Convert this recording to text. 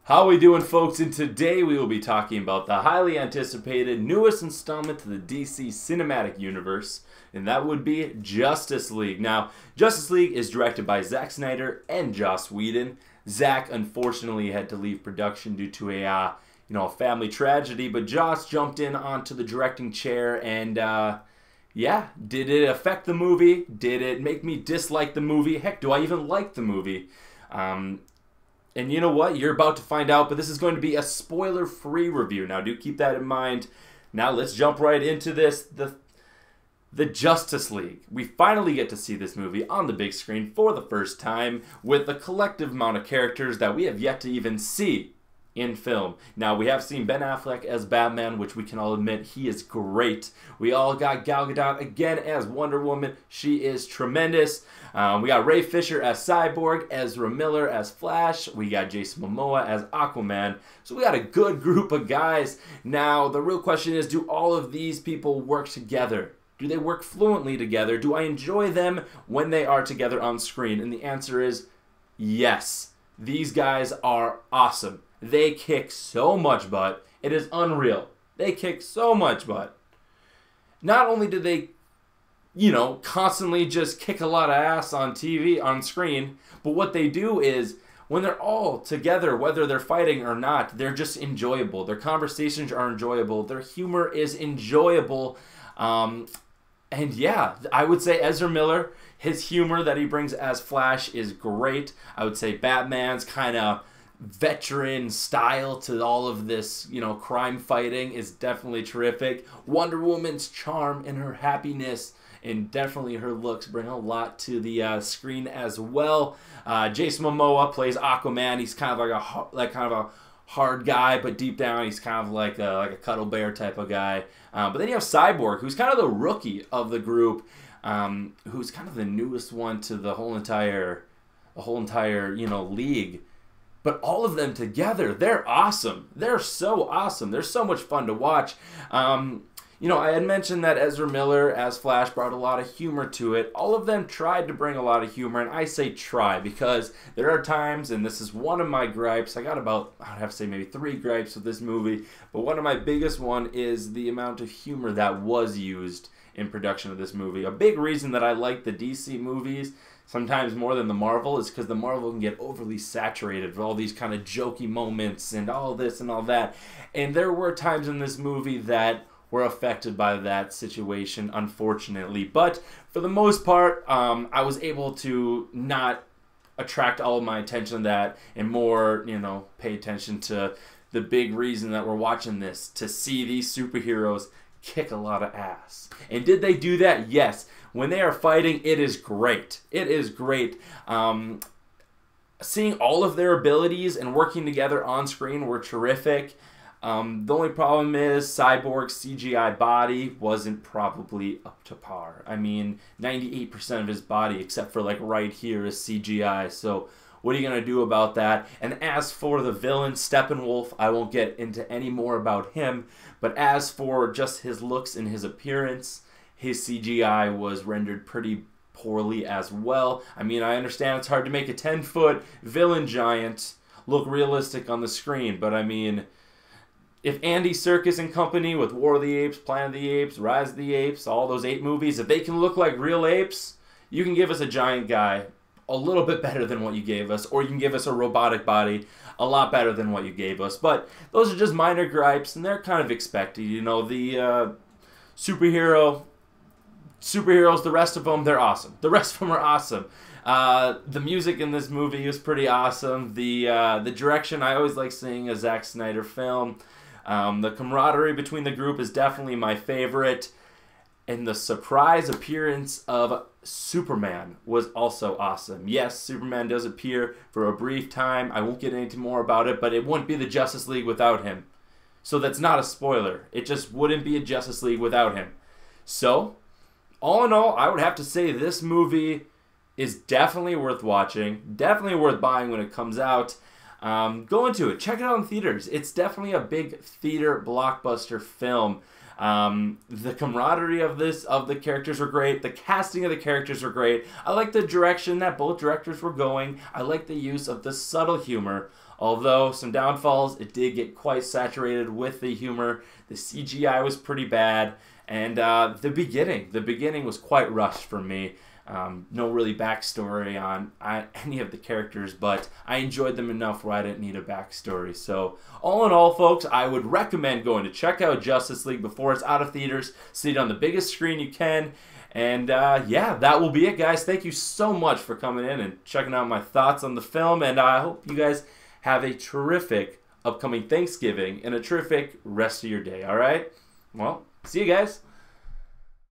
How we doing, folks? And today we will be talking about the highly anticipated newest installment to the DC Cinematic Universe, and that would be Justice League. Now, Justice League is directed by Zack Snyder and Joss Whedon. Zack unfortunately had to leave production due to a family tragedy, but Joss jumped in onto the directing chair and yeah, did it affect the movie? Did it make me dislike the movie? Heck, do I even like the movie? And you know what? You're about to find out, but this is going to be a spoiler-free review. Now, do keep that in mind. Now, let's jump right into this. The Justice League. We finally get to see this movie on the big screen for the first time with the collective amount of characters that we have yet to even see in film. Now, we have seen Ben Affleck as Batman, which we can all admit he is great. We all got Gal Gadot again as Wonder Woman. She is tremendous. We got Ray Fisher as Cyborg, Ezra Miller as Flash. We got Jason Momoa as Aquaman. So we got a good group of guys. Now, the real question is, do all of these people work together? Do they work fluently together? Do I enjoy them when they are together on screen? And the answer is yes. These guys are awesome. They kick so much butt. It is unreal. They kick so much butt. Not only do they, constantly just kick a lot of ass on TV, on screen, but what they do is when they're all together, whether they're fighting or not, they're just enjoyable. Their conversations are enjoyable. Their humor is enjoyable. And yeah, I would say Ezra Miller, his humor that he brings as Flash is great. I would say Batman's kind of veteran style to all of this, crime fighting is definitely terrific. Wonder Woman's charm and her happiness and definitely her looks bring a lot to the screen as well. Jason Momoa plays Aquaman. He's kind of like a hard guy, but deep down he's kind of like a cuddle bear type of guy. But then you have Cyborg, who's kind of the rookie of the group, who's kind of the newest one to the whole entire league. But all of them together, they're awesome. They're so awesome. They're so much fun to watch. I had mentioned that Ezra Miller as Flash brought a lot of humor to it. All of them tried to bring a lot of humor, and I say try because there are times, and this is one of my gripes. I would have to say maybe 3 gripes with this movie, but one of my biggest one is the amount of humor that was used in production of this movie. A big reason that I like the DC movies sometimes more than the Marvel is because the Marvel can get overly saturated with all these kind of jokey moments and all this and all that. And there were times in this movie that were affected by that situation, unfortunately. But for the most part, I was able to not attract all of my attention to that and more, pay attention to the big reason that we're watching this, to see these superheroes kick a lot of ass. And did they do that? Yes. When they are fighting, it is great. It is great. Seeing all of their abilities and working together on screen were terrific. The only problem is Cyborg's CGI body wasn't probably up to par. I mean, 98% of his body, except for like right here, is CGI. So what are you going to do about that? And as for the villain, Steppenwolf, I won't get into any more about him. But as for just his looks and his appearance, his CGI was rendered pretty poorly as well. I mean, I understand it's hard to make a 10-foot villain giant look realistic on the screen, but I mean, if Andy Serkis and company with War of the Apes, Planet of the Apes, Rise of the Apes, all those 8 movies, if they can look like real apes, you can give us a giant guy a little bit better than what you gave us, or you can give us a robotic body a lot better than what you gave us. But those are just minor gripes, and they're kind of expected. The superheroes, the rest of them, they're awesome. The rest of them are awesome. The music in this movie is pretty awesome. The direction, I always like seeing a Zack Snyder film. The camaraderie between the group is definitely my favorite. And the surprise appearance of Superman was also awesome. Yes, Superman does appear for a brief time. I won't get into more about it, but it wouldn't be the Justice League without him. So that's not a spoiler. It just wouldn't be a Justice League without him. So, all in all, I would have to say this movie is definitely worth watching. Definitely worth buying when it comes out. Go into it. Check it out in theaters. It's definitely a big theater blockbuster film. The camaraderie of the characters were great. The casting of the characters were great. I like the direction that both directors were going. I like the use of the subtle humor. Although some downfalls, it did get quite saturated with the humor. The CGI was pretty bad. And the beginning was quite rushed for me. No really backstory on any of the characters, but I enjoyed them enough where I didn't need a backstory. So all in all, folks, I would recommend going to check out Justice League before it's out of theaters. See it on the biggest screen you can. And yeah, that will be it, guys. Thank you so much for coming in and checking out my thoughts on the film. And I hope you guys have a terrific upcoming Thanksgiving and a terrific rest of your day, all right? Well, see you guys.